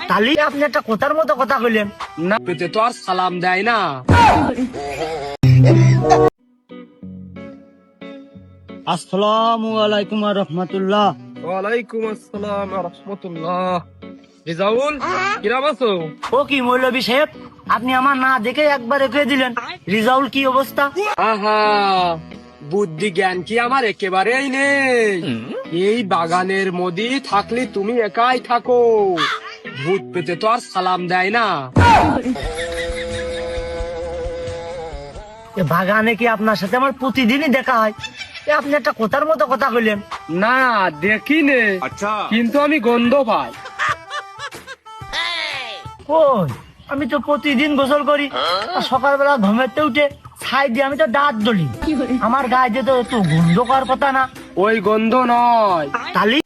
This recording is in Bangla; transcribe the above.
তাহলে আপনি একটা কথার মতো কথা কইলেন না পেতে তো আর সালাম দেয় না। আসসালামু আলাইকুম ওয়া রাহমাতুল্লাহ। ওয়ালাইকুম আসসালাম ওয়া রাহমাতুল্লাহ। রিজাউল, কিরাম আছো? ও কি মৌলভী সাহেব, আপনি আমার না দেখে একবার রেখে দিলেন। রিজাউল কি অবস্থা? আহা, বুদ্ধি জ্ঞান কি আমার একেবারেই নেই। এই বাগানের মধ্যে থাকলে তুমি একাই থাকো, ভূত পেতে তো আর সালাম দেয় না। এ বাগানে কি আপনার সাথে আমার প্রতিদিনই দেখা হয়? এ আপনি একটা কথার মতো কথা কইলেন। না দেখি নে, কিন্তু আমি গন্ধ পাই। ওই আমি তো প্রতিদিন গোসল করি, আর সকালবেলা ঘুমেতে উঠে ছাই দিয়ে আমি তো দাঁত দলি। আমার গায়ে যে তো গন্ধ করার কথা না। ওই গন্ধ নয়, তালি